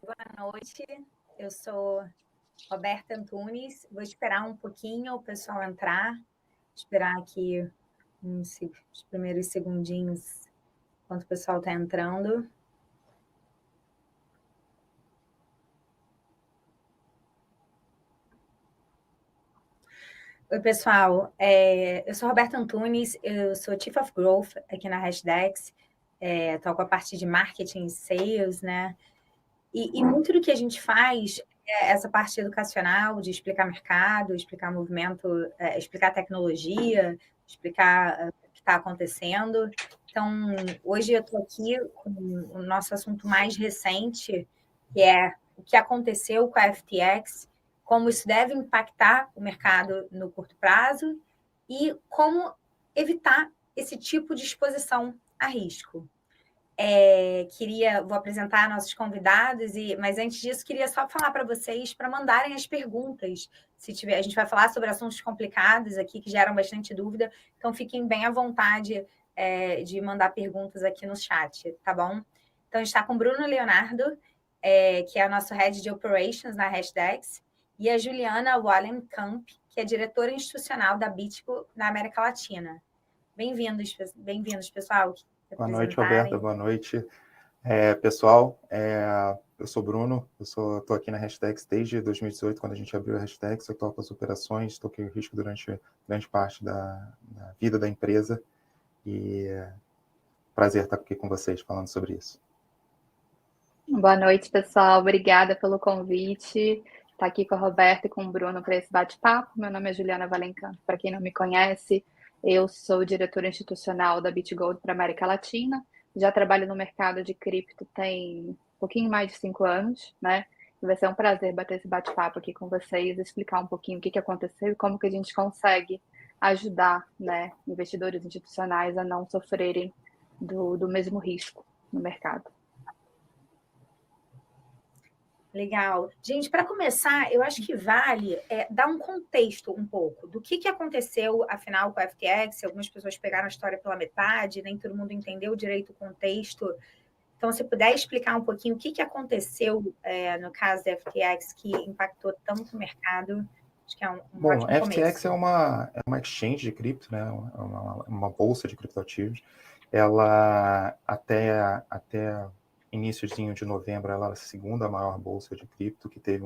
Boa noite. Eu sou Roberta Antunes. Vou esperar um pouquinho o pessoal entrar, esperar aqui os primeiros segundinhos enquanto o pessoal está entrando. Oi, pessoal. Eu sou Roberta Antunes, eu sou Chief of Growth aqui na Hashdex. Toco a parte de marketing e sales, né? E muito do que a gente faz é essa parte educacional, de explicar mercado, explicar movimento, explicar tecnologia, explicar o que está acontecendo. Então, hoje eu estou aqui com o nosso assunto mais recente, que é o que aconteceu com a FTX, como isso deve impactar o mercado no curto prazo e como evitar esse tipo de exposição a risco. Vou apresentar nossos convidados, mas antes disso, queria só falar para vocês para mandarem as perguntas. Se tiver, a gente vai falar sobre assuntos complicados aqui que geram bastante dúvida, então fiquem bem à vontade de mandar perguntas aqui no chat, tá bom? Então, a gente está com o Bruno Leonardo, que é o nosso Head de Operations na Hashdex, e a Juliana Wallenkamp, que é diretora institucional da Bitco na América Latina. Bem-vindos, pessoal. Boa noite, Roberta. Boa noite, pessoal. Eu sou Bruno, estou aqui na Hashdex desde 2018, quando a gente abriu a Hashdex. Eu toco as operações, toquei o risco durante grande parte da vida da empresa. E prazer estar aqui com vocês falando sobre isso. Boa noite, pessoal. Obrigada pelo convite. Estar aqui com a Roberta e com o Bruno para esse bate-papo. Meu nome é Juliana Wallenkamp, para quem não me conhece. Eu sou diretora institucional da BitGold para a América Latina. Já trabalho no mercado de cripto tem um pouquinho mais de 5 anos, né? E vai ser um prazer bater esse bate-papo aqui com vocês, explicar um pouquinho o que aconteceu e como que a gente consegue ajudar, né, investidores institucionais a não sofrerem do mesmo risco no mercado. Legal. Gente, para começar, eu acho que vale dar um contexto um pouco do que aconteceu, afinal, com a FTX. Algumas pessoas pegaram a história pela metade, nem todo mundo entendeu direito o contexto. Então, se puder explicar um pouquinho o que aconteceu no caso da FTX que impactou tanto o mercado, acho que é um ótimo começo. FTX é uma exchange de cripto, né? uma bolsa de criptoativos. Ela, até iníciozinho de novembro, ela era a segunda maior bolsa de cripto, que teve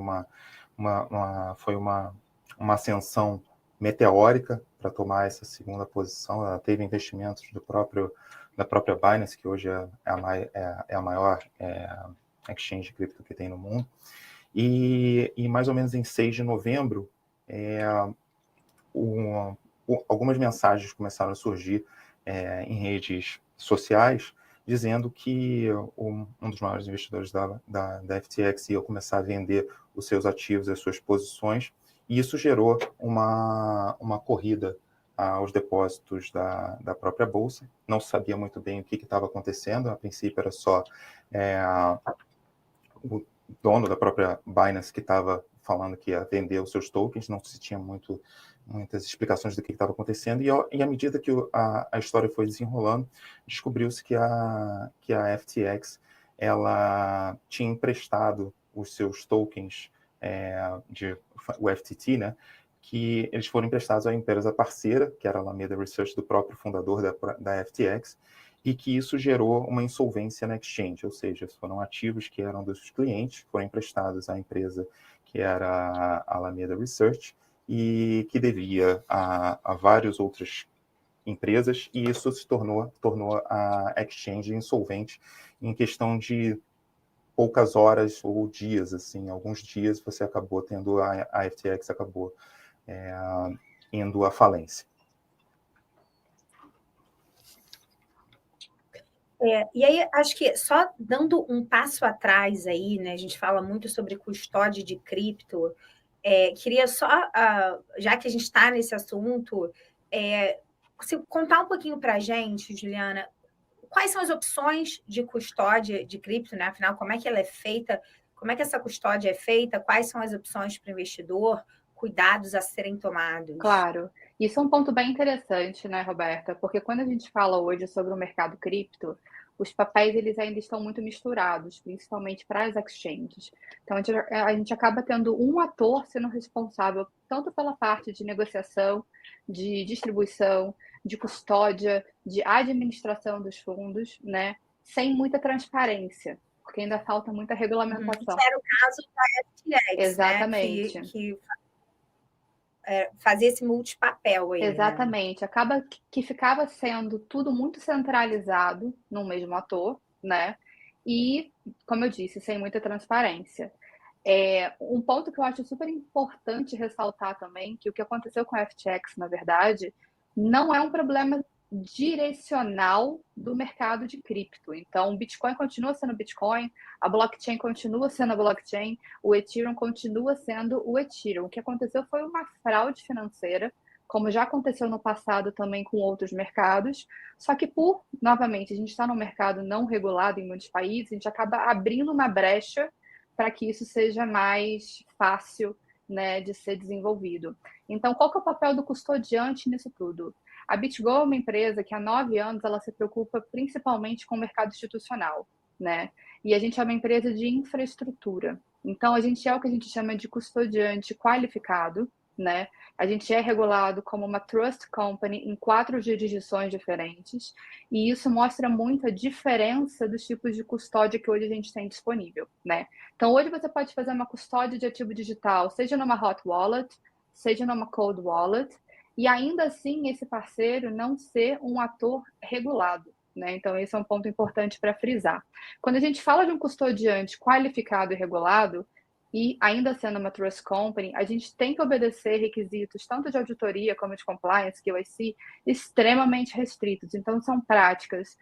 foi uma ascensão meteórica para tomar essa segunda posição. Ela teve investimentos da própria Binance, que hoje é a maior exchange de cripto que tem no mundo. E mais ou menos em 6 de novembro, algumas mensagens começaram a surgir em redes sociais, dizendo que um dos maiores investidores da FTX ia começar a vender os seus ativos, as suas posições, e isso gerou uma corrida aos depósitos da própria bolsa. Não se sabia muito bem o que estava acontecendo. A princípio era só o dono da própria Binance que estava falando que ia vender os seus tokens, não se tinha muitas explicações do que estava acontecendo, e à medida que a história foi desenrolando, descobriu-se que a FTX ela tinha emprestado os seus tokens o FTT, né, que eles foram emprestados à empresa parceira, que era a Alameda Research, do próprio fundador da FTX, e que isso gerou uma insolvência na exchange, ou seja, foram ativos que eram dos clientes, foram emprestados à empresa que era a Alameda Research, e que devia a várias outras empresas, e isso se tornou a exchange insolvente em questão de poucas horas ou dias, assim, alguns dias você acabou tendo, a FTX acabou indo à falência. E aí, acho que só dando um passo atrás aí, né? A gente fala muito sobre custódia de cripto. Queria só, já que a gente está nesse assunto, você contar um pouquinho para a gente, Juliana, quais são as opções de custódia de cripto, né? Afinal, como é que ela é feita? Como é que essa custódia é feita? Quais são as opções para o investidor? Cuidados a serem tomados? Claro. Isso é um ponto bem interessante, né, Roberta? Porque quando a gente fala hoje sobre o mercado cripto, os papéis eles ainda estão muito misturados, principalmente para as exchanges. Então, a gente acaba tendo um ator sendo responsável tanto pela parte de negociação, de distribuição, de custódia, de administração dos fundos, né? Sem muita transparência, porque ainda falta muita regulamentação. Que era o caso da FTX, né? Exatamente. Que fazia esse multipapel aí, Exatamente. Né? Acaba que ficava sendo tudo muito centralizado no mesmo ator, né? E, como eu disse, sem muita transparência. Um ponto que eu acho super importante ressaltar também, que o que aconteceu com a FTX, na verdade, não é um problema direcional do mercado de cripto. Então, o Bitcoin continua sendo Bitcoin, a blockchain continua sendo a blockchain, o Ethereum continua sendo o Ethereum. O que aconteceu foi uma fraude financeira, como já aconteceu no passado também com outros mercados, só que novamente, a gente está num mercado não regulado em muitos países, a gente acaba abrindo uma brecha para que isso seja mais fácil, né, de ser desenvolvido. Então, qual que é o papel do custodiante nisso tudo? A BitGo é uma empresa que há 9 anos ela se preocupa principalmente com o mercado institucional, né? E a gente é uma empresa de infraestrutura. Então, a gente é o que a gente chama de custodiante qualificado, né? A gente é regulado como uma trust company em 4 jurisdições diferentes, e isso mostra muito a diferença dos tipos de custódia que hoje a gente tem disponível, né? Então, hoje você pode fazer uma custódia de ativo digital, seja numa hot wallet, seja numa cold wallet, e ainda assim esse parceiro não ser um ator regulado, né? Então, esse é um ponto importante para frisar. Quando a gente fala de um custodiante qualificado e regulado, e ainda sendo uma trust company, a gente tem que obedecer requisitos tanto de auditoria como de compliance, QIC, extremamente restritos. Então, são práticas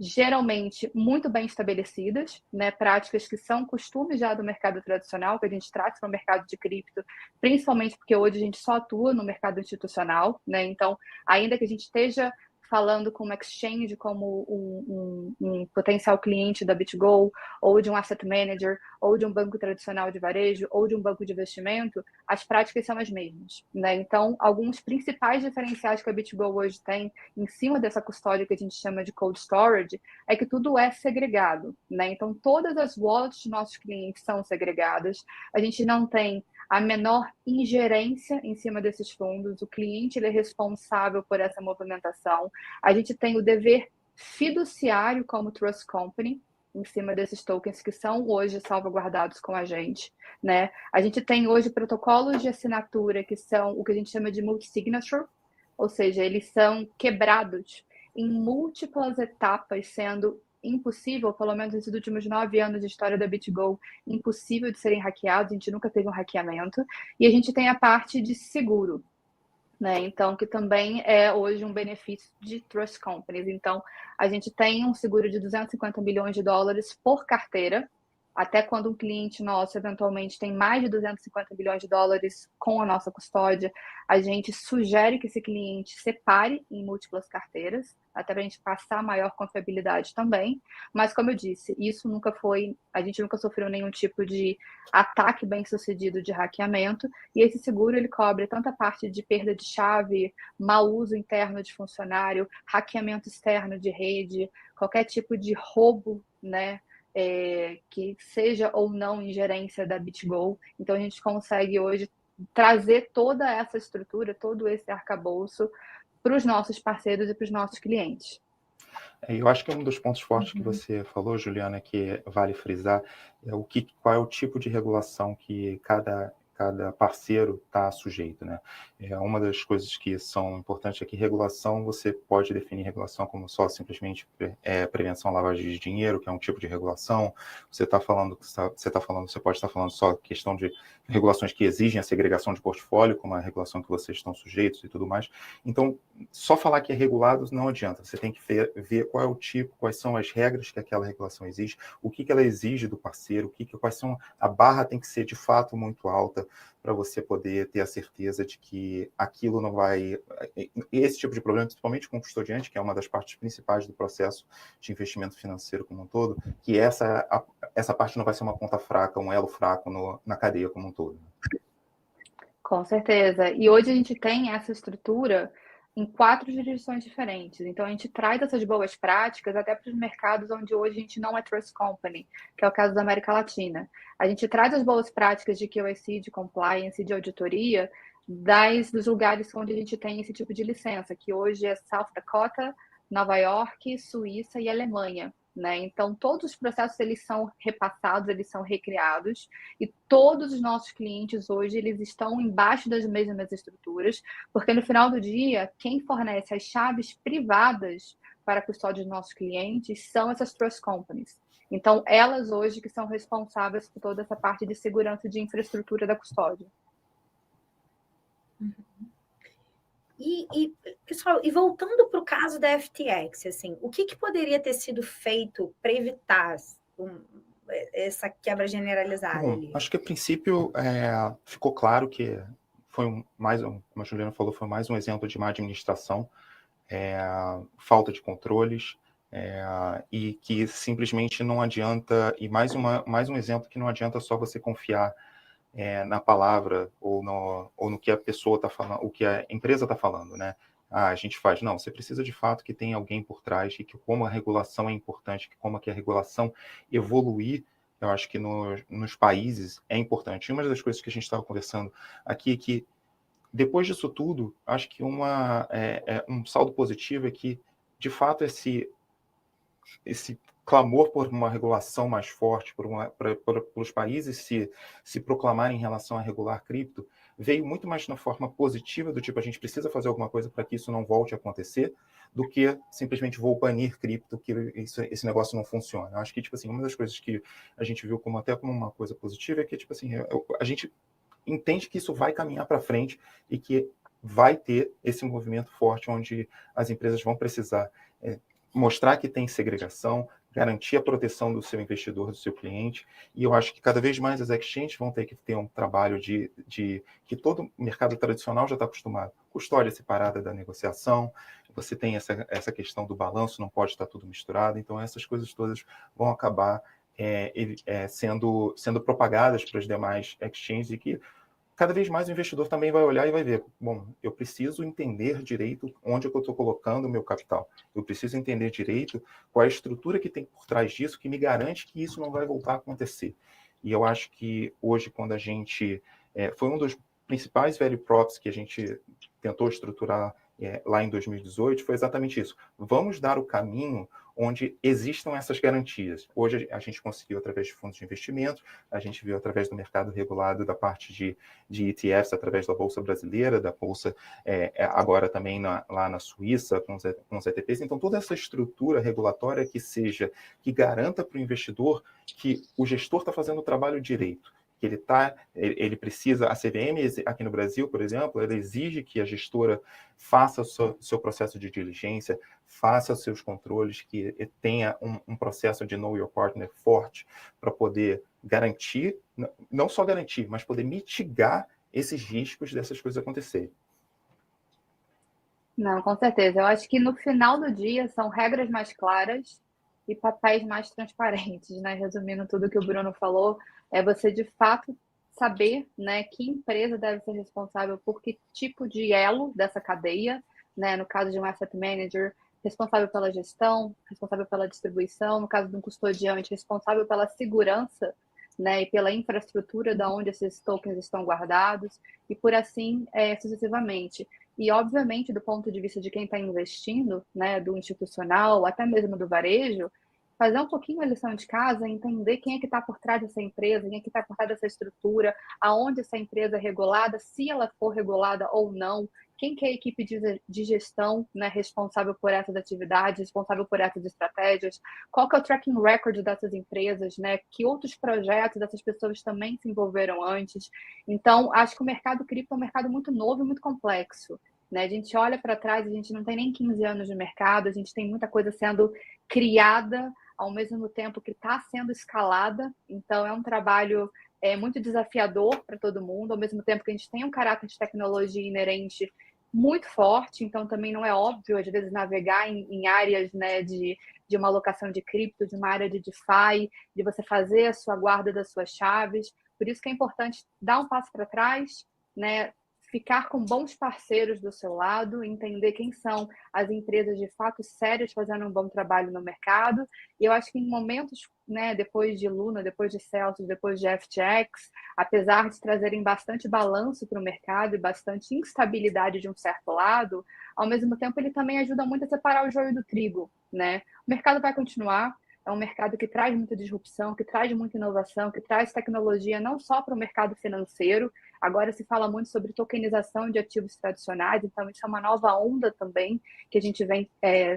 geralmente muito bem estabelecidas, né? Práticas que são costumes já do mercado tradicional, que a gente traz para o mercado de cripto, principalmente porque hoje a gente só atua no mercado institucional, né? Então, ainda que a gente esteja falando com uma exchange como um potencial cliente da BitGo, ou de um asset manager, ou de um banco tradicional de varejo, ou de um banco de investimento, as práticas são as mesmas, né? Então, alguns principais diferenciais que a BitGo hoje tem em cima dessa custódia que a gente chama de cold storage é que tudo é segregado, né? Então, todas as wallets de nossos clientes são segregadas, a gente não tem a menor ingerência em cima desses fundos, o cliente ele é responsável por essa movimentação, a gente tem o dever fiduciário como trust company em cima desses tokens que são hoje salvaguardados com a gente, né? A gente tem hoje protocolos de assinatura que são o que a gente chama de multi-signature, ou seja, eles são quebrados em múltiplas etapas, sendo impossível, pelo menos nesses últimos 9 anos de história da BitGo, impossível de serem hackeados, a gente nunca teve um hackeamento. E a gente tem a parte de seguro, né? Então, que também é hoje um benefício de trust companies. Então, a gente tem um seguro de 250 milhões de dólares por carteira, até quando um cliente nosso eventualmente tem mais de 250 milhões de dólares com a nossa custódia, a gente sugere que esse cliente separe em múltiplas carteiras, até para a gente passar maior confiabilidade também. Mas, como eu disse, isso nunca foi, a gente nunca sofreu nenhum tipo de ataque bem sucedido de hackeamento, e esse seguro ele cobre tanto a parte de perda de chave, mau uso interno de funcionário, hackeamento externo de rede, qualquer tipo de roubo, né? Que seja ou não ingerência da BitGo. Então, a gente consegue hoje trazer toda essa estrutura, todo esse arcabouço para os nossos parceiros e para os nossos clientes. Eu acho que um dos pontos fortes que você falou, Juliana, que vale frisar, é qual é o tipo de regulação que cada parceiro está sujeito, né? Uma das coisas que são importantes é que regulação, você pode definir regulação como só simplesmente prevenção à lavagem de dinheiro, que é um tipo de regulação. Você pode estar falando só questão de regulações que exigem a segregação de portfólio, como a regulação que vocês estão sujeitos e tudo mais. Então, só falar que é regulado não adianta. Você tem que ver qual é o tipo, quais são as regras que aquela regulação exige, o que ela exige do parceiro, a barra tem que ser de fato muito alta para você poder ter a certeza de que aquilo não vai... Esse tipo de problema, principalmente com o custodiante, que é uma das partes principais do processo de investimento financeiro como um todo, que essa parte não vai ser uma ponta fraca, um elo fraco na cadeia como um todo. Com certeza. E hoje a gente tem essa estrutura em 4 jurisdições diferentes. Então, a gente traz essas boas práticas até para os mercados onde hoje a gente não é trust company, que é o caso da América Latina. A gente traz as boas práticas de QAC, de compliance, de auditoria, dos lugares onde a gente tem esse tipo de licença, que hoje é South Dakota, Nova York, Suíça e Alemanha. Né? Então, todos os processos eles são repassados, eles são recriados, e todos os nossos clientes hoje eles estão embaixo das mesmas estruturas, porque no final do dia, quem fornece as chaves privadas para a custódia dos nossos clientes são essas trust companies. Então, elas hoje que são responsáveis por toda essa parte de segurança de infraestrutura da custódia. Pessoal, e voltando para o caso da FTX, assim, o que poderia ter sido feito para evitar essa quebra generalizada Bom, ali? acho que a princípio ficou claro que foi como a Juliana falou, foi mais um exemplo de má administração, falta de controles, e que simplesmente não adianta, e mais um exemplo que não adianta só você confiar na palavra ou no que a pessoa está falando, o que a empresa está falando, né? A gente faz. Não, você precisa de fato que tenha alguém por trás e que como a regulação é importante, que como que a regulação evoluir, eu acho que nos países é importante. E uma das coisas que a gente estava conversando aqui é que depois disso tudo, acho que um saldo positivo é que, de fato, esse clamor por uma regulação mais forte, pelos países se proclamarem em relação a regular cripto, veio muito mais na forma positiva, do tipo, a gente precisa fazer alguma coisa para que isso não volte a acontecer, do que simplesmente vou banir cripto, que esse negócio não funciona. Eu acho que, tipo assim, uma das coisas que a gente viu até como uma coisa positiva é que, tipo assim, a gente entende que isso vai caminhar para frente e que vai ter esse movimento forte onde as empresas vão precisar mostrar que tem segregação, garantir a proteção do seu investidor, do seu cliente, e eu acho que cada vez mais as exchanges vão ter que ter um trabalho de que todo o mercado tradicional já está acostumado. Custódia separada da negociação, você tem essa questão do balanço, não pode estar tudo misturado, então essas coisas todas vão acabar sendo propagadas para os demais exchanges e que cada vez mais o investidor também vai olhar e vai ver, bom, eu preciso entender direito onde eu estou colocando o meu capital. Eu preciso entender direito qual é a estrutura que tem por trás disso que me garante que isso não vai voltar a acontecer. E eu acho que hoje, quando a gente... foi um dos principais value props que a gente tentou estruturar lá em 2018, foi exatamente isso. Vamos dar o caminho onde existam essas garantias. Hoje a gente conseguiu através de fundos de investimento, a gente viu através do mercado regulado da parte de ETFs, através da Bolsa Brasileira, da Bolsa agora também lá na Suíça, com os ETPs. Então, toda essa estrutura regulatória que garanta para o investidor que o gestor está fazendo o trabalho direito, que ele precisa, a CVM aqui no Brasil, por exemplo, ela exige que a gestora faça o seu processo de diligência, faça os seus controles, que tenha um processo de know your partner forte para poder garantir, não só garantir, mas poder mitigar esses riscos dessas coisas acontecerem. Não, com certeza. Eu acho que no final do dia são regras mais claras e papéis mais transparentes, né? Resumindo tudo que o Bruno falou, é você de fato saber, né, que empresa deve ser responsável por que tipo de elo dessa cadeia, né? No caso de um asset manager, responsável pela gestão, responsável pela distribuição, no caso de um custodiante, responsável pela segurança, né, e pela infraestrutura da onde esses tokens estão guardados, e por assim sucessivamente. E, obviamente, do ponto de vista de quem está investindo, né, do institucional, até mesmo do varejo, fazer um pouquinho a lição de casa, entender quem é que está por trás dessa empresa, quem é que está por trás dessa estrutura, aonde essa empresa é regulada, se ela for regulada ou não, quem que é a equipe de gestão, né, responsável por essas atividades, responsável por essas estratégias, qual que é o tracking record dessas empresas, né, que outros projetos dessas pessoas também se envolveram antes. Então, acho que o mercado cripto é um mercado muito novo e muito complexo. Né? A gente olha para trás, a gente não tem nem 15 anos de mercado, a gente tem muita coisa sendo criada ao mesmo tempo que está sendo escalada. Então, é um trabalho muito desafiador para todo mundo, ao mesmo tempo que a gente tem um caráter de tecnologia inerente muito forte, então também não é óbvio, às vezes, navegar em áreas, né, de uma alocação de cripto, de uma área de DeFi, de você fazer a sua guarda das suas chaves. Por isso que é importante dar um passo para trás, né, ficar com bons parceiros do seu lado, entender quem são as empresas de fato sérias fazendo um bom trabalho no mercado. E eu acho que em momentos, né, depois de Luna, depois de Celsius, depois de FTX, apesar de trazerem bastante balanço para o mercado e bastante instabilidade de um certo lado, ao mesmo tempo ele também ajuda muito a separar o joio do trigo, né? O mercado vai continuar, é um mercado que traz muita disrupção, que traz muita inovação, que traz tecnologia não só para o mercado financeiro. Agora se fala muito sobre tokenização de ativos tradicionais, então isso é uma nova onda também, que a gente vem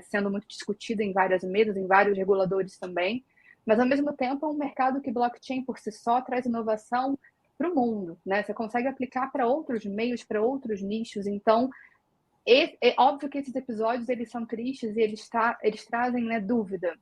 sendo muito discutida em várias mesas, em vários reguladores também. Mas, ao mesmo tempo, é um mercado que blockchain por si só traz inovação para o mundo, né? Você consegue aplicar para outros meios, para outros nichos. Então, é óbvio que esses episódios eles são tristes e eles trazem, né, dúvida.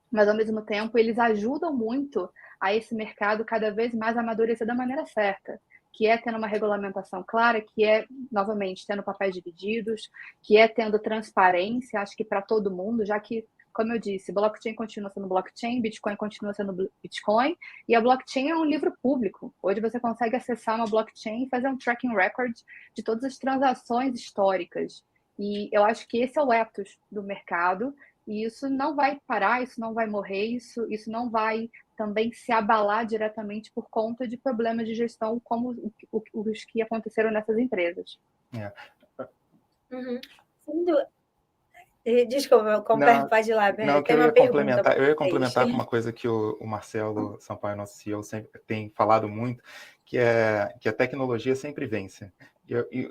Mas, ao mesmo tempo, eles ajudam muito a esse mercado cada vez mais amadurecer da maneira certa, que é tendo uma regulamentação clara, que é, novamente, tendo papéis divididos, que é tendo transparência, acho que para todo mundo, já que, como eu disse, blockchain continua sendo blockchain, Bitcoin continua sendo Bitcoin, e a blockchain é um livro público. Hoje você consegue acessar uma blockchain e fazer um tracking record de todas as transações históricas. E eu acho que esse é o ethos do mercado, e isso não vai parar, isso não vai morrer, isso não vai também se abalar diretamente por conta de problemas de gestão como os que aconteceram nessas empresas. Uhum. Desculpa, pode ir lá. Não, que eu ia complementar com uma coisa que o Marcelo Sampaio, nosso CEO, sempre tem falado muito, que a tecnologia sempre vence. E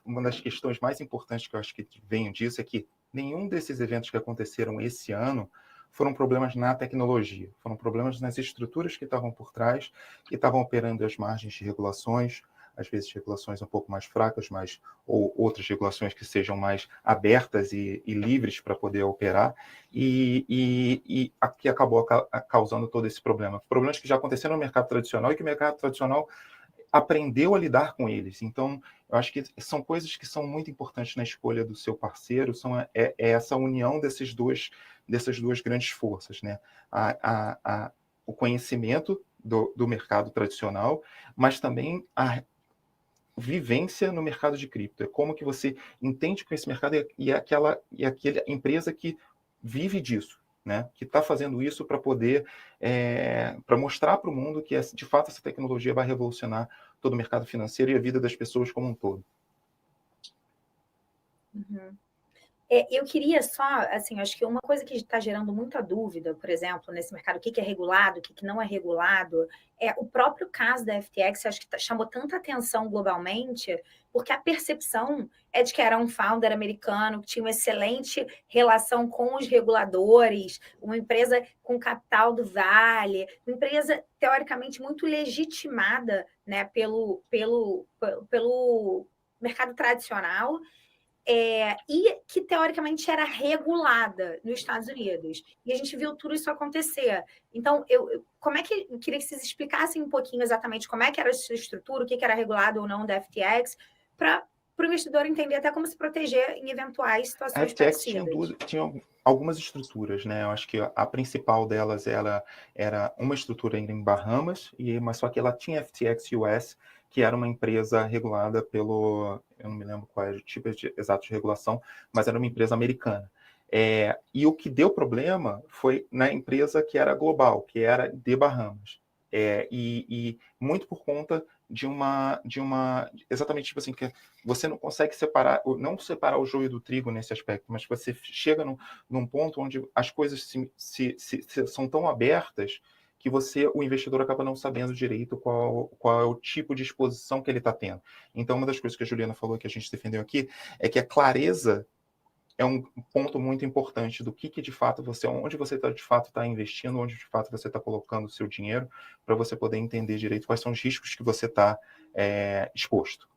uma das questões mais importantes que eu acho que vem disso é que nenhum desses eventos que aconteceram esse ano foram problemas na tecnologia, foram problemas nas estruturas que estavam por trás, que estavam operando às margens de regulações, às vezes regulações um pouco mais fracas, ou outras regulações que sejam mais abertas e livres para poder operar, e que acabou causando todo esse problema. Problemas que já aconteceram no mercado tradicional e que o mercado tradicional aprendeu a lidar com eles. Então, eu acho que são coisas que são muito importantes na escolha do seu parceiro, é essa união dessas duas grandes forças, né? O conhecimento do mercado tradicional, mas também a vivência no mercado de cripto. É como que você entende com esse mercado e aquela empresa que vive disso, né? Que está fazendo isso para poder para mostrar para o mundo que de fato essa tecnologia vai revolucionar todo o mercado financeiro e a vida das pessoas como um todo. Uhum. Eu queria só, assim, acho que uma coisa que está gerando muita dúvida, por exemplo, nesse mercado, o que é regulado, o que não é regulado, é o próprio caso da FTX, acho que chamou tanta atenção globalmente, porque a percepção é de que era um founder americano, que tinha uma excelente relação com os reguladores, uma empresa com capital do Vale, uma empresa, teoricamente, muito legitimada, né, pelo mercado tradicional, e que, teoricamente, era regulada nos Estados Unidos. E a gente viu tudo isso acontecer. Então, eu queria que vocês explicassem um pouquinho exatamente como é que era essa estrutura, o que era regulado ou não da FTX, para o investidor entender até como se proteger em eventuais situações parecidas. A FTX tinha algumas estruturas, né? Eu acho que a principal delas era uma estrutura em Bahamas, mas só que ela tinha FTX US, que era uma empresa regulada eu não me lembro qual era o tipo exato de regulação, mas era uma empresa americana. E o que deu problema foi na empresa que era global, que era de Bahamas. E muito por conta de uma exatamente tipo assim, que você não consegue separar o joio do trigo nesse aspecto, mas você chega num ponto onde as coisas são tão abertas que o investidor acaba não sabendo direito qual é o tipo de exposição que ele está tendo. Então, uma das coisas que a Juliana falou, que a gente defendeu aqui, é que a clareza é um ponto muito importante do que de fato onde você de fato está investindo, onde de fato você está colocando o seu dinheiro, para você poder entender direito quais são os riscos que você está exposto.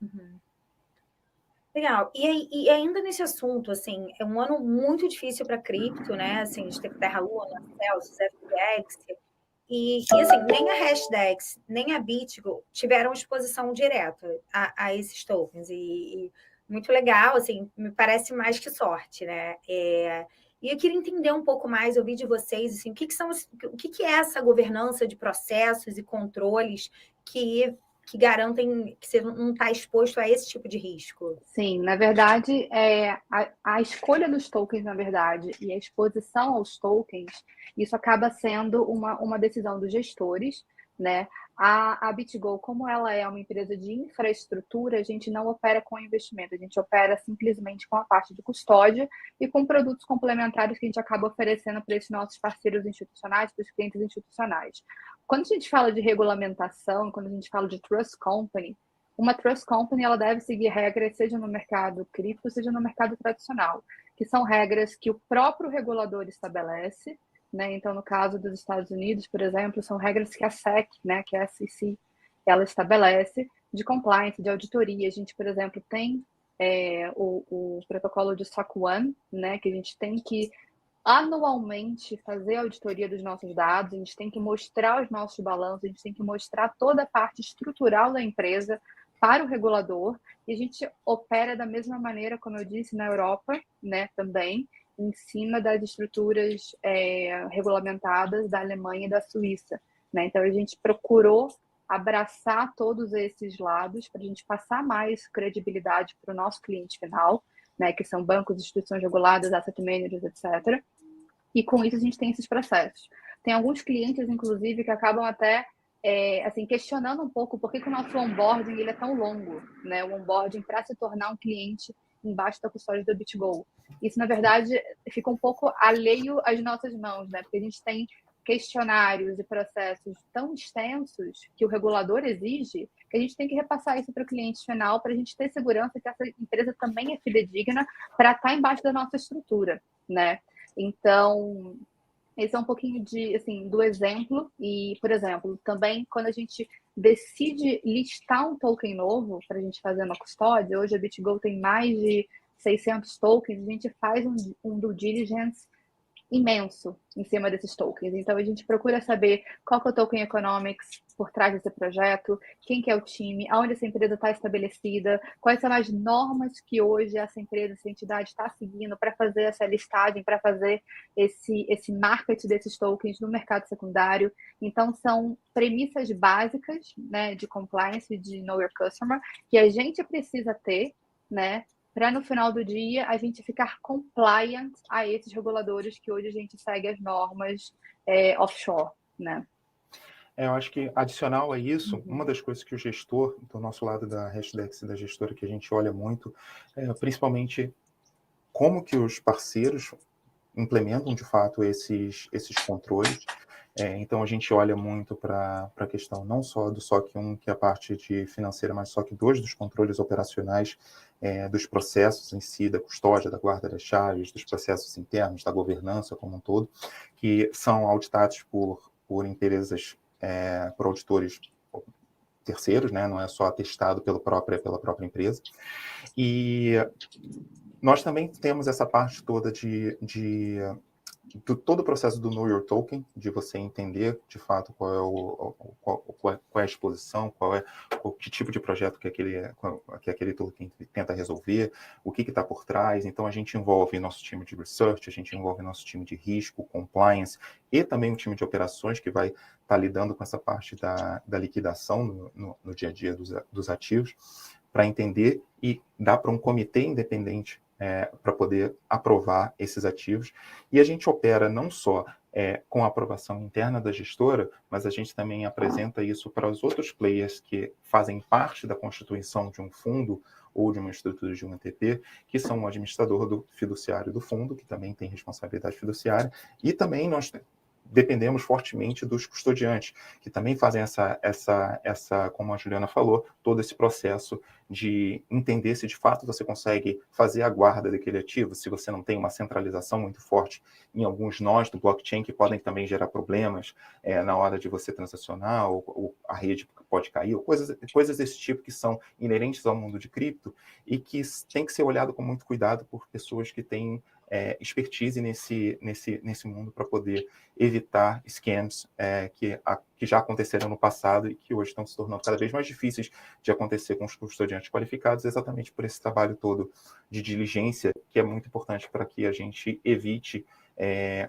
Uhum. Legal. E ainda nesse assunto, assim, é um ano muito difícil para cripto, né? Assim, a gente teve Terra Luna, Celsius, FTX, e assim, nem a Hashdex, nem a BitGo tiveram exposição direta a esses tokens. E muito legal, assim, me parece mais que sorte, né? E eu queria entender um pouco mais, ouvir de vocês, assim, o que é essa governança de processos e controles que que garantem que você não está exposto a esse tipo de risco? Sim, na verdade, a escolha dos tokens, na verdade, e a exposição aos tokens, isso acaba sendo uma decisão dos gestores, né? A BitGo, como ela é uma empresa de infraestrutura, a gente não opera com investimento, a gente opera simplesmente com a parte de custódia e com produtos complementares que a gente acaba oferecendo para esses nossos parceiros institucionais, para os clientes institucionais. Quando a gente fala de regulamentação, quando a gente fala de trust company, uma trust company ela deve seguir regras, seja no mercado cripto, seja no mercado tradicional, que são regras que o próprio regulador estabelece, né? Então, no caso dos Estados Unidos, por exemplo, são regras que a SEC, né, que é a SEC, ela estabelece de compliance, de auditoria. A gente, por exemplo, tem o protocolo de SOC 1, né, que a gente tem que anualmente fazer a auditoria dos nossos dados, a gente tem que mostrar os nossos balanços, a gente tem que mostrar toda a parte estrutural da empresa para o regulador, e a gente opera da mesma maneira, como eu disse, na Europa, né, também, em cima das estruturas regulamentadas da Alemanha e da Suíça, né? Então, a gente procurou abraçar todos esses lados para a gente passar mais credibilidade para o nosso cliente final, né, que são bancos, instituições reguladas, asset managers, etc. E com isso a gente tem esses processos. Tem alguns clientes, inclusive, que acabam até assim, questionando um pouco por que o nosso onboarding ele é tão longo, né? O onboarding para se tornar um cliente embaixo da custódia da BitGo. Isso, na verdade, fica um pouco alheio às nossas mãos, né? Porque a gente tem questionários e processos tão extensos que o regulador exige que a gente tem que repassar isso para o cliente final para a gente ter segurança que essa empresa também é fidedigna para estar embaixo da nossa estrutura, né? Então, esse é um pouquinho do exemplo. E, por exemplo, também quando a gente decide listar um token novo para a gente fazer uma custódia, hoje a BitGo tem mais de 600 tokens, a gente faz um due diligence imenso em cima desses tokens. Então, a gente procura saber qual que é o token economics por trás desse projeto, quem que é o time, aonde essa empresa está estabelecida, quais são as normas que hoje essa empresa, essa entidade está seguindo para fazer essa listagem, para fazer esse market desses tokens no mercado secundário. Então, são premissas básicas, né, de compliance, de know your customer, que a gente precisa ter, né, para no final do dia a gente ficar compliant a esses reguladores que hoje a gente segue as normas offshore, né? Eu acho que, adicional a isso, uma das coisas que o gestor, do nosso lado da Hashdex e da gestora, que a gente olha muito, principalmente como que os parceiros implementam, de fato, esses controles. Então, a gente olha muito para a questão não só do SOC 1, que é a parte de financeira, mas SOC 2, dos controles operacionais, dos processos em si, da custódia, da guarda das chaves, dos processos internos, da governança como um todo, que são auditados por empresas, por auditores terceiros, né? Não é só atestado pela própria empresa. E nós também temos essa parte toda todo o processo do Know Your Token, de você entender, de fato, qual é a exposição, que tipo de projeto que aquele token tenta resolver, o que está por trás. Então, a gente envolve nosso time de research, a gente envolve nosso time de risco, compliance, e também um time de operações que vai estar lidando com essa parte da liquidação no dia a dia dos ativos, para entender e dar para um comitê independente para poder aprovar esses ativos. E a gente opera não só com a aprovação interna da gestora, mas a gente também apresenta isso para os outros players que fazem parte da constituição de um fundo ou de uma estrutura de um ETP, que são o administrador do fiduciário do fundo, que também tem responsabilidade fiduciária, e também nós dependemos fortemente dos custodiantes, que também fazem essa, como a Juliana falou, todo esse processo de entender se de fato você consegue fazer a guarda daquele ativo, se você não tem uma centralização muito forte em alguns nós do blockchain que podem também gerar problemas na hora de você transacionar, ou a rede pode cair, ou coisas desse tipo que são inerentes ao mundo de cripto e que tem que ser olhado com muito cuidado por pessoas que têm expertise nesse mundo para poder evitar scams que já aconteceram no passado e que hoje estão se tornando cada vez mais difíceis de acontecer com os custodiantes qualificados, exatamente por esse trabalho todo de diligência, que é muito importante para que a gente evite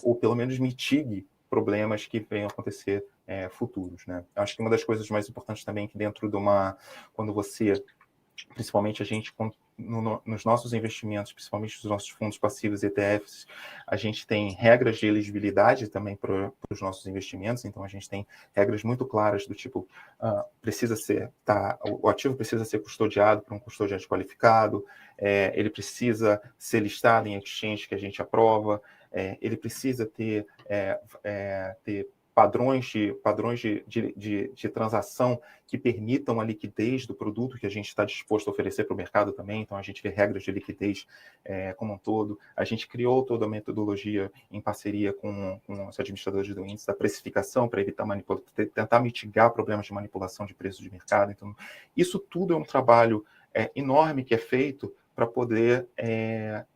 ou pelo menos mitigue problemas que venham a acontecer futuros, né? Eu acho que uma das coisas mais importantes também é que dentro de quando você, principalmente a gente, nos nossos investimentos, principalmente nos nossos fundos passivos ETFs, a gente tem regras de elegibilidade também para os nossos investimentos, então a gente tem regras muito claras do tipo, o ativo precisa ser custodiado por um custodiante qualificado, ele precisa ser listado em exchange que a gente aprova, ele precisa ter padrões de transação que permitam a liquidez do produto que a gente está disposto a oferecer para o mercado também. Então, a gente vê regras de liquidez como um todo. A gente criou toda a metodologia em parceria com os administradores do índice da precificação para evitar tentar mitigar problemas de manipulação de preços de mercado. Então, isso tudo é um trabalho enorme que é feito para poder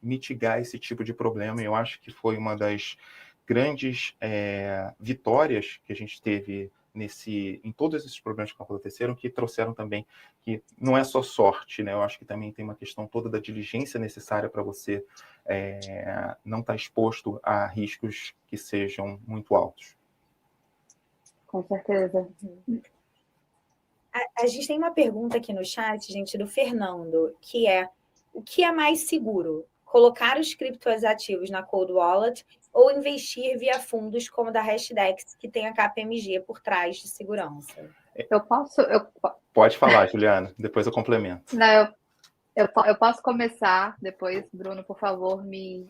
mitigar esse tipo de problema. Eu acho que foi uma das grandes vitórias que a gente teve em todos esses problemas que aconteceram, que trouxeram também que não é só sorte, né? Eu acho que também tem uma questão toda da diligência necessária para você não estar exposto a riscos que sejam muito altos. Com certeza. A gente tem uma pergunta aqui no chat, gente, do Fernando, que é: o que é mais seguro? Colocar os criptoativos na Cold Wallet ou investir via fundos como da Hashdex, que tem a KPMG por trás de segurança? Pode falar, Juliana, depois eu complemento. Não, eu posso começar, depois, Bruno, por favor, me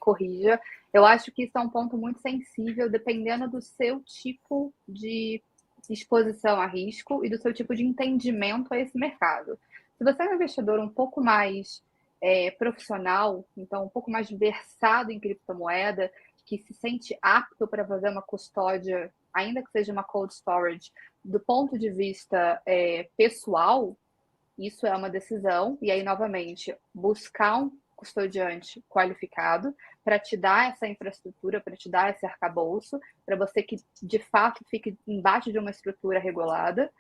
corrija. Eu acho que isso é um ponto muito sensível, dependendo do seu tipo de exposição a risco e do seu tipo de entendimento a esse mercado. Se você é um investidor um pouco mais profissional, então um pouco mais versado em criptomoeda, que se sente apto para fazer uma custódia, ainda que seja uma cold storage, do ponto de vista pessoal, isso é uma decisão. E aí, novamente, buscar um custodiante qualificado para te dar essa infraestrutura, para te dar esse arcabouço, para você que, de fato, fique embaixo de uma estrutura regulada,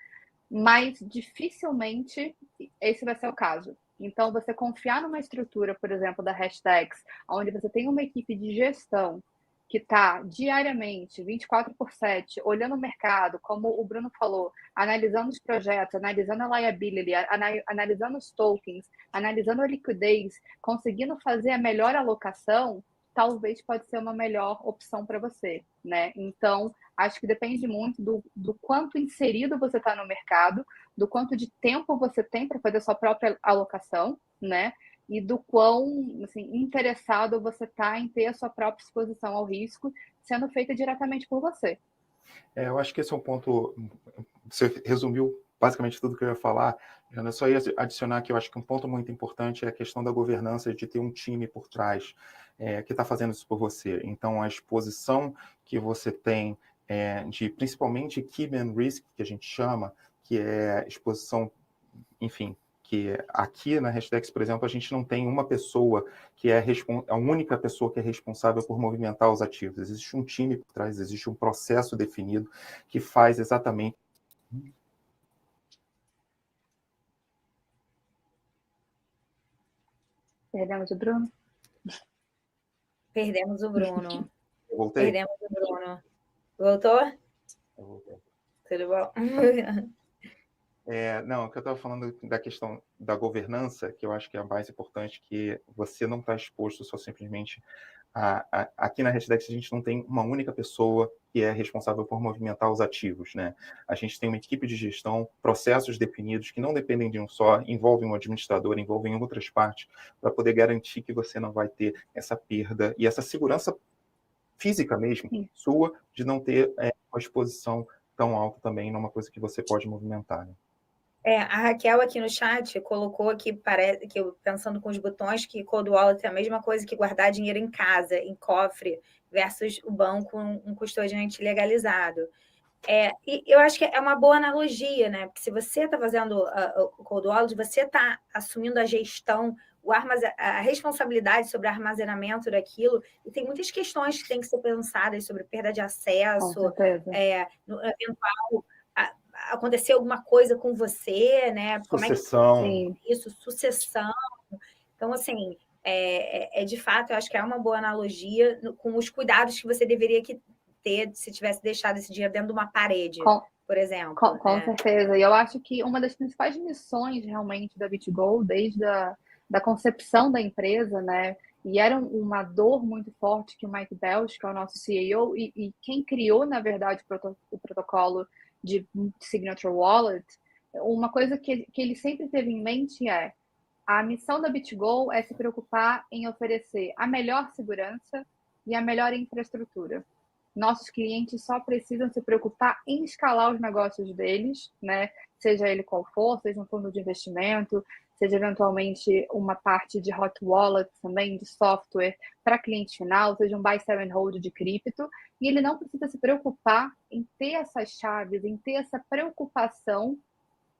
mas dificilmente esse vai ser o caso. Então, você confiar numa estrutura, por exemplo, da Hashdex, onde você tem uma equipe de gestão que está diariamente, 24/7, olhando o mercado, como o Bruno falou, analisando os projetos, analisando a liability, analisando os tokens, analisando a liquidez, conseguindo fazer a melhor alocação, talvez pode ser uma melhor opção para você, né? Então, acho que depende muito do quanto inserido você está no mercado, do quanto de tempo você tem para fazer a sua própria alocação, né? E do quão interessado você está em ter a sua própria exposição ao risco sendo feita diretamente por você. Eu acho que esse é um ponto. Você resumiu basicamente tudo que eu ia falar. Eu só ia adicionar que eu acho que um ponto muito importante é a questão da governança, de ter um time por trás que está fazendo isso por você. Então, a exposição que você tem de principalmente key man risk, que a gente chama, que é exposição, enfim, que aqui na Hashdex, por exemplo, a gente não tem uma pessoa que é a única pessoa que é responsável por movimentar os ativos. Existe um time por trás, existe um processo definido que faz exatamente. Perdemos o Bruno? Perdemos o Bruno. Voltei? Perdemos o Bruno. Voltou? Eu voltei. Tudo bom? Não, o que eu estava falando da questão da governança, que eu acho que é a mais importante, que você não está exposto só simplesmente aqui na Hashdex a gente não tem uma única pessoa que é responsável por movimentar os ativos, né? A gente tem uma equipe de gestão, processos definidos que não dependem de um só, envolvem um administrador, envolvem outras partes, para poder garantir que você não vai ter essa perda e essa segurança física mesmo, sua, de não ter uma exposição tão alta também numa coisa que você pode movimentar, né? A Raquel aqui no chat colocou aqui, parece que eu pensando com os botões, que Cold Wallet é a mesma coisa que guardar dinheiro em casa, em cofre, versus o banco, um custodiante legalizado. E eu acho que é uma boa analogia, né? Porque se você está fazendo o Cold Wallet, você está assumindo a gestão, a responsabilidade sobre o armazenamento daquilo, e tem muitas questões que têm que ser pensadas sobre perda de acesso, no eventual acontecer alguma coisa com você, né? Sucessão. Como é que isso, sucessão. Então, assim, de fato, eu acho que é uma boa analogia com os cuidados que você deveria ter ter se tivesse deixado esse dinheiro dentro de uma parede, por exemplo. Com certeza. E eu acho que uma das principais missões realmente da BitGo, desde da concepção da empresa, né? E era uma dor muito forte que o Mike Belch, que é o nosso CEO, e quem criou, na verdade, o protocolo de Signature Wallet, uma coisa que ele sempre teve em mente é: a missão da BitGo é se preocupar em oferecer a melhor segurança e a melhor infraestrutura. Nossos clientes só precisam se preocupar em escalar os negócios deles, né? Seja ele qual for, seja um fundo de investimento, seja eventualmente uma parte de hot wallet também, de software para cliente final, seja um buy, sell and hold de cripto, e ele não precisa se preocupar em ter essas chaves, em ter essa preocupação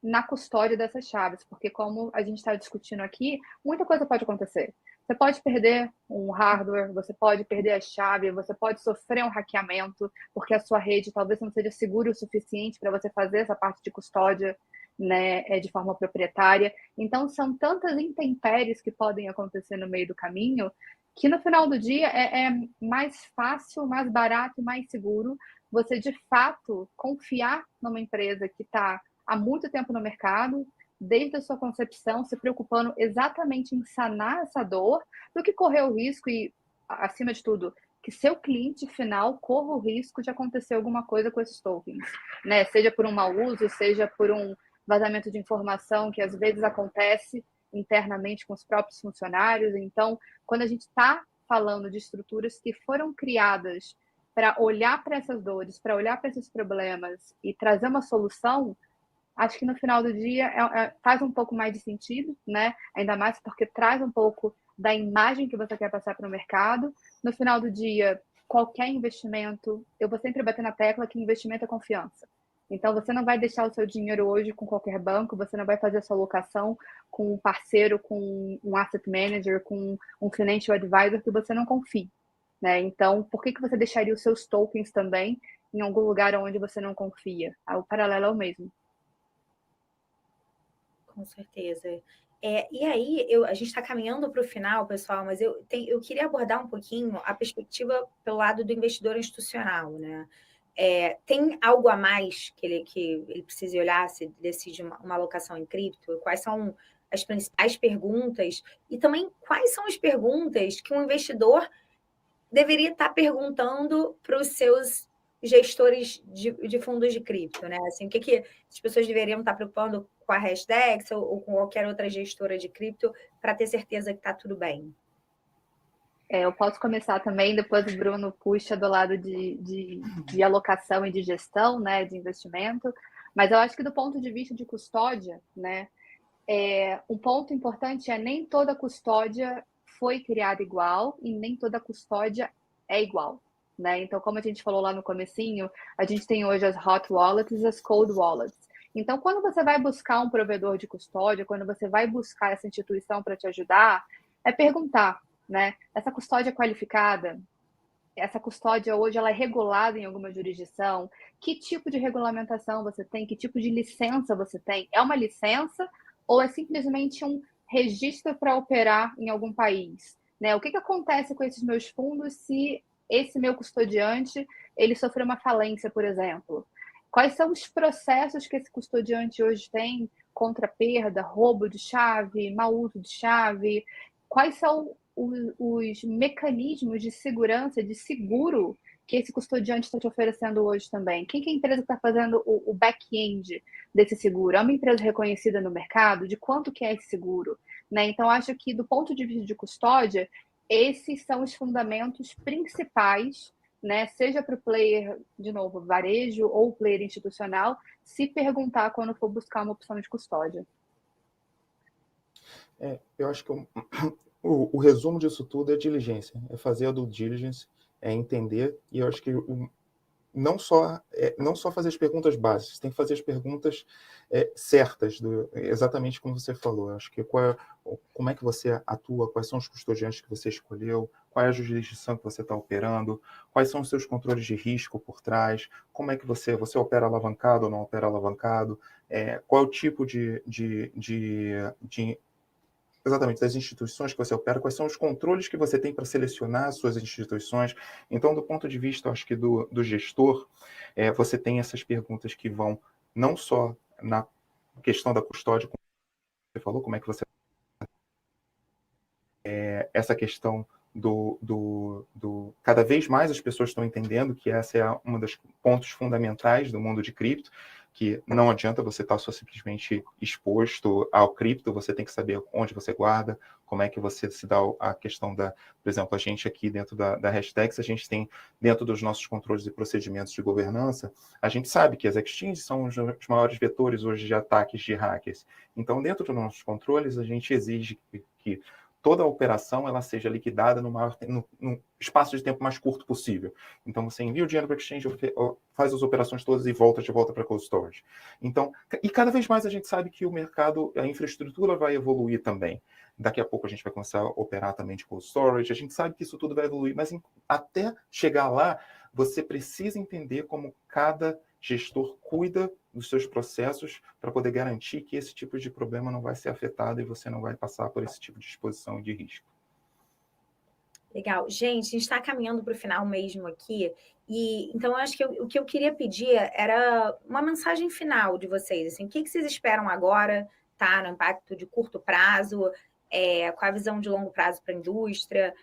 na custódia dessas chaves, porque como a gente está discutindo aqui, muita coisa pode acontecer. Você pode perder um hardware, você pode perder a chave, você pode sofrer um hackeamento, porque a sua rede talvez não seja segura o suficiente para você fazer essa parte de custódia, né, de forma proprietária. Então, são tantas intempéries que podem acontecer no meio do caminho, que no final do dia é mais fácil, mais barato e mais seguro você, de fato, confiar numa empresa que está há muito tempo no mercado, desde a sua concepção, se preocupando exatamente em sanar essa dor, do que correr o risco e, acima de tudo, que seu cliente final corra o risco de acontecer alguma coisa com esses tokens, né? Seja por um mau uso, seja por um vazamento de informação que às vezes acontece internamente com os próprios funcionários. Então, quando a gente está falando de estruturas que foram criadas para olhar para essas dores, para olhar para esses problemas e trazer uma solução, acho que no final do dia faz um pouco mais de sentido, né? Ainda mais porque traz um pouco da imagem que você quer passar para o mercado. No final do dia, qualquer investimento, eu vou sempre bater na tecla que investimento é confiança. Então, você não vai deixar o seu dinheiro hoje com qualquer banco, você não vai fazer a sua alocação com um parceiro, com um asset manager, com um financial advisor que você não confie, né? Então, por que você deixaria os seus tokens também em algum lugar onde você não confia? O paralelo é o mesmo. Com certeza. E aí, a gente está caminhando para o final, pessoal, mas eu queria abordar um pouquinho a perspectiva pelo lado do investidor institucional, né? Tem algo a mais que ele precise olhar se decide uma alocação em cripto? Quais são as principais perguntas? E também, quais são as perguntas que um investidor deveria estar perguntando para os seus gestores de fundos de cripto, né? Assim, o que as pessoas deveriam estar preocupando com a Hashdex ou com qualquer outra gestora de cripto para ter certeza que está tudo bem? Eu posso começar também, depois o Bruno puxa do lado de alocação e de gestão, né, de investimento, mas eu acho que do ponto de vista de custódia, né, um ponto importante é nem toda custódia foi criada igual e nem toda custódia é igual, né? Então, como a gente falou lá no comecinho, a gente tem hoje as hot wallets e as cold wallets. Então, quando você vai buscar um provedor de custódia, quando você vai buscar essa instituição para te ajudar, é perguntar, né? Essa custódia é qualificada? Essa custódia hoje ela é regulada em alguma jurisdição? Que tipo de regulamentação você tem? Que tipo de licença você tem? É uma licença ou é simplesmente um registro para operar em algum país? Né? O que acontece com esses meus fundos se esse meu custodiante ele sofreu uma falência, por exemplo? Quais são os processos que esse custodiante hoje tem contra perda, roubo de chave, mau uso de chave? Quais são os mecanismos de segurança, de seguro que esse custodiante está te oferecendo hoje também? Quem que é a empresa que está fazendo o back-end desse seguro? É uma empresa reconhecida no mercado? De quanto que é esse seguro? Né? Então, acho que do ponto de vista de custódia, esses são os fundamentos principais, né? Seja para o player, de novo, varejo ou player institucional, se perguntar quando for buscar uma opção de custódia. Eu acho que o resumo disso tudo é diligência, é fazer a due diligence, é entender, e eu acho que não só fazer as perguntas básicas, você tem que fazer as perguntas certas, exatamente como você falou. Eu acho que como é que você atua, quais são os custodiantes que você escolheu, qual é a jurisdição que você está operando, quais são os seus controles de risco por trás, como é que você opera alavancado ou não opera alavancado, qual é o tipo de exatamente das instituições que você opera, quais são os controles que você tem para selecionar as suas instituições. Então, do ponto de vista, acho que do gestor, você tem essas perguntas que vão não só na questão da custódia, como você falou, como é que você... essa questão cada vez mais as pessoas estão entendendo que essa é uma dos pontos fundamentais do mundo de cripto, que não adianta você estar só simplesmente exposto ao cripto, você tem que saber onde você guarda, como é que você se dá a questão da... Por exemplo, a gente aqui dentro da Hashdex, a gente tem, dentro dos nossos controles e procedimentos de governança, a gente sabe que as exchanges são os maiores vetores hoje de ataques de hackers. Então, dentro dos nossos controles, a gente exige que toda a operação ela seja liquidada no espaço de tempo mais curto possível. Então, você envia o dinheiro para o exchange, faz as operações todas e volta de volta para cold storage. Então, e cada vez mais a gente sabe que o mercado, a infraestrutura vai evoluir também. Daqui a pouco a gente vai começar a operar também de cold storage. A gente sabe que isso tudo vai evoluir, mas até chegar lá, você precisa entender como cada gestor cuida dos seus processos para poder garantir que esse tipo de problema não vai ser afetado e você não vai passar por esse tipo de exposição e de risco. Legal. Gente, a gente está caminhando para o final mesmo aqui, e então eu acho que o que eu queria pedir era uma mensagem final de vocês, assim, o que vocês esperam agora, tá, no impacto de curto prazo, com a visão de longo prazo para a indústria,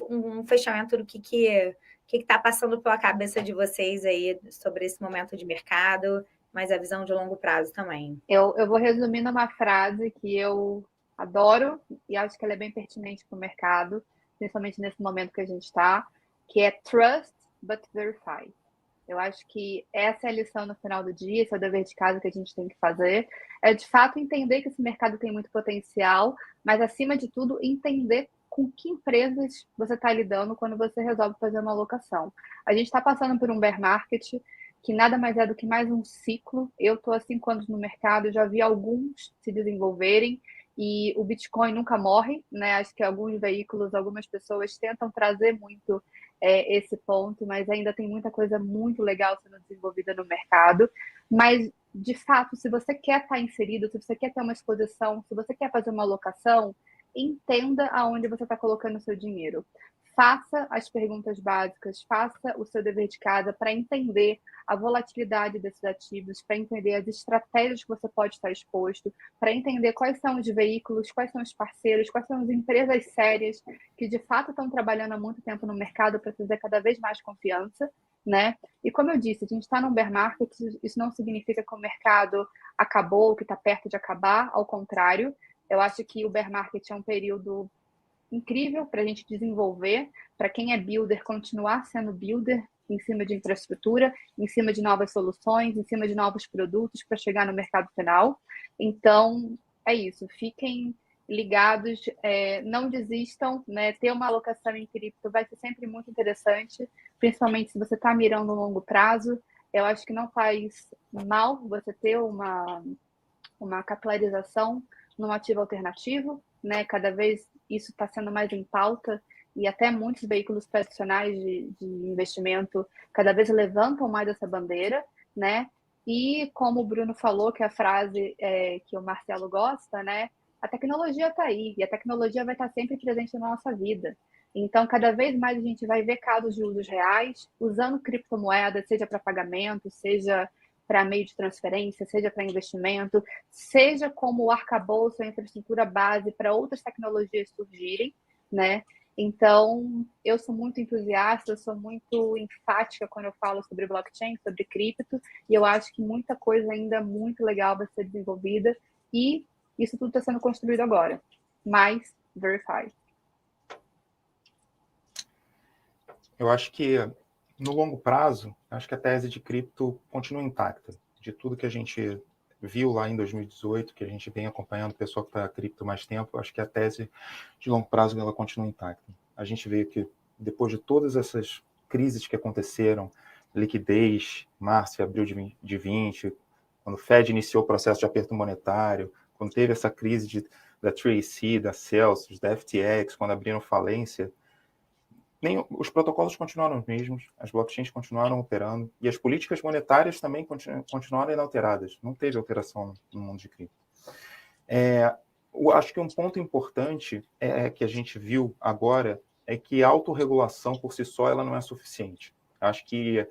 um fechamento do que está passando pela cabeça de vocês aí sobre esse momento de mercado, mas a visão de longo prazo também. Eu vou resumir numa frase que eu adoro e acho que ela é bem pertinente para o mercado, principalmente nesse momento que a gente está, que é trust but verify. Eu acho que essa é a lição no final do dia, esse é o dever de casa que a gente tem que fazer, é de fato entender que esse mercado tem muito potencial, mas acima de tudo entender com que empresas você está lidando quando você resolve fazer uma alocação. A gente está passando por um bear market, que nada mais é do que mais um ciclo. Eu estou há 5 anos no mercado, já vi alguns se desenvolverem, e o Bitcoin nunca morre, né? Acho que alguns veículos, algumas pessoas tentam trazer muito esse ponto, mas ainda tem muita coisa muito legal sendo desenvolvida no mercado. Mas, de fato, se você quer estar inserido, se você quer ter uma exposição, se você quer fazer uma alocação, entenda aonde você está colocando o seu dinheiro. Faça as perguntas básicas, faça o seu dever de casa para entender a volatilidade desses ativos, para entender as estratégias que você pode estar exposto, para entender quais são os veículos, quais são os parceiros, quais são as empresas sérias que de fato estão trabalhando há muito tempo no mercado para trazer cada vez mais confiança, né? E como eu disse, a gente está num bear market, isso não significa que o mercado acabou, que está perto de acabar, ao contrário. Eu acho que o bear market é um período incrível para a gente desenvolver, para quem é builder, continuar sendo builder em cima de infraestrutura, em cima de novas soluções, em cima de novos produtos para chegar no mercado final. Então, é isso. Fiquem ligados, não desistam, né? Ter uma alocação em cripto vai ser sempre muito interessante, principalmente se você está mirando no longo prazo. Eu acho que não faz mal você ter uma capitalização num ativo alternativo, né? Cada vez isso está sendo mais em pauta e até muitos veículos tradicionais de investimento cada vez levantam mais essa bandeira, né? E como o Bruno falou, que é a frase que o Marcelo gosta, né? A tecnologia está aí e a tecnologia vai estar sempre presente na nossa vida. Então, cada vez mais a gente vai ver casos de usos reais, usando criptomoedas, seja para pagamento, seja para meio de transferência, seja para investimento, seja como o arcabouço, a infraestrutura base para outras tecnologias surgirem, né? Então, eu sou muito entusiasta, eu sou muito enfática quando eu falo sobre blockchain, sobre cripto, e eu acho que muita coisa ainda muito legal vai ser desenvolvida, e isso tudo está sendo construído agora. Mas, verify. Eu acho que, no longo prazo, acho que a tese de cripto continua intacta. De tudo que a gente viu lá em 2018, que a gente vem acompanhando o pessoal que está cripto mais tempo, acho que a tese de longo prazo ela continua intacta. A gente vê que, depois de todas essas crises que aconteceram, liquidez, março e abril de 20, quando o Fed iniciou o processo de aperto monetário, quando teve essa crise da 3AC, da Celsius, da FTX, quando abriram falência, os protocolos continuaram os mesmos, as blockchains continuaram operando e as políticas monetárias também continuaram inalteradas. Não teve alteração no mundo de cripto. eu acho que um ponto importante que a gente viu agora é que a autorregulação por si só ela não é suficiente. Acho que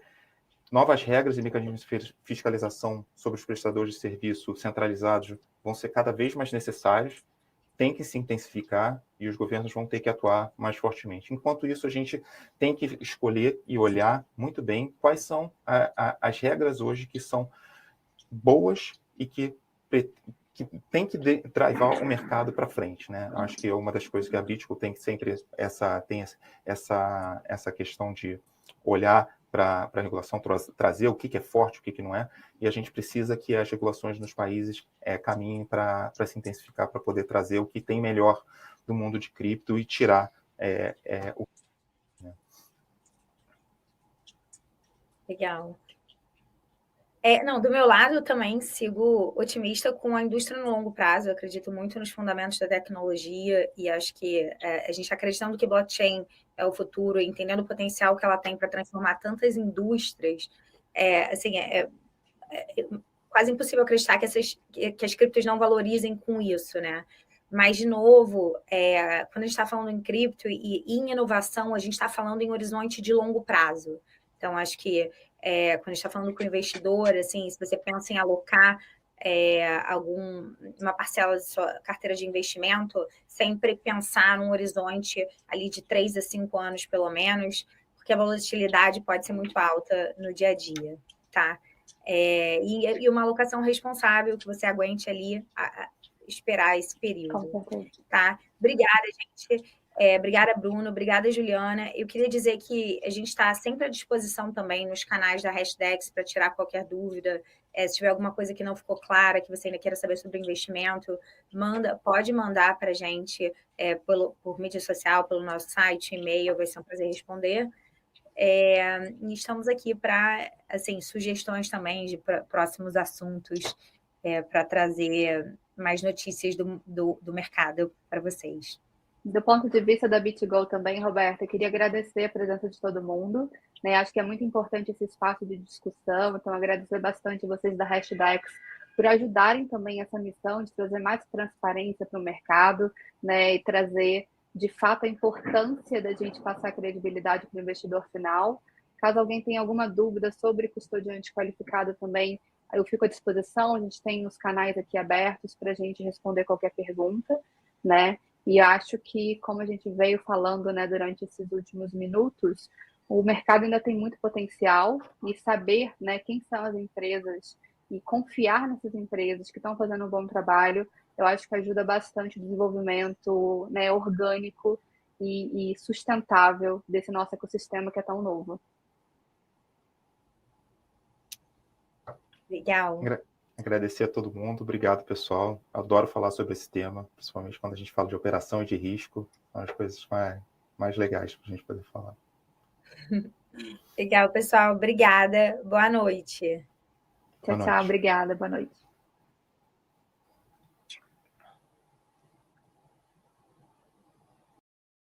novas regras e mecanismos de fiscalização sobre os prestadores de serviço centralizados vão ser cada vez mais necessários, tem que se intensificar e os governos vão ter que atuar mais fortemente. Enquanto isso, a gente tem que escolher e olhar muito bem quais são as regras hoje que são boas e que tem que drivar o mercado para frente, né? Acho que é uma das coisas que a Bitcoin tem que sempre essa questão de olhar para a regulação, trazer o que é forte, o que não é, e a gente precisa que as regulações nos países caminhem para se intensificar, para poder trazer o que tem melhor do mundo de cripto e tirar o... Legal. Não, do meu lado, eu também sigo otimista com a indústria no longo prazo. Eu acredito muito nos fundamentos da tecnologia e acho que a gente acreditando que blockchain é o futuro, entendendo o potencial que ela tem para transformar tantas indústrias, assim, é quase impossível acreditar que as criptos não valorizem com isso, né? Mas, de novo, quando a gente está falando em cripto e em inovação, a gente está falando em horizonte de longo prazo. Então, acho que quando a gente está falando com o investidor, assim, se você pensa em alocar uma parcela de sua carteira de investimento, sempre pensar num horizonte ali de 3 a 5 anos, pelo menos, porque a volatilidade pode ser muito alta no dia a dia, tá? E uma alocação responsável, que você aguente ali esperar esse período, tá? Obrigada, gente. Obrigada, Bruno. Obrigada, Juliana. Eu queria dizer que a gente está sempre à disposição também nos canais da Hashdex para tirar qualquer dúvida. Se tiver alguma coisa que não ficou clara, que você ainda queira saber sobre investimento, pode mandar para a gente por mídia social, pelo nosso site, e-mail, vai ser um prazer responder. E estamos aqui para, assim, sugestões também de próximos assuntos para trazer mais notícias do mercado para vocês. Do ponto de vista da BitGo também, Roberta, eu queria agradecer a presença de todo mundo, né? Acho que é muito importante esse espaço de discussão, então agradecer bastante vocês da Hashdex por ajudarem também essa missão de trazer mais transparência para o mercado, né? E trazer, de fato, a importância da gente passar credibilidade para o investidor final. Caso alguém tenha alguma dúvida sobre custodiante qualificado também, eu fico à disposição, a gente tem os canais aqui abertos para a gente responder qualquer pergunta, né? E acho que, como a gente veio falando, né, durante esses últimos minutos, o mercado ainda tem muito potencial e saber, né, quem são as empresas e confiar nessas empresas que estão fazendo um bom trabalho, eu acho que ajuda bastante o desenvolvimento, né, orgânico e sustentável desse nosso ecossistema que é tão novo. Legal. Agradecer a todo mundo, obrigado, pessoal. Adoro falar sobre esse tema, principalmente quando a gente fala de operação e de risco, são as coisas mais legais para a gente poder falar. Legal, pessoal. Obrigada. Boa noite. Tchau, tchau. Obrigada. Boa noite.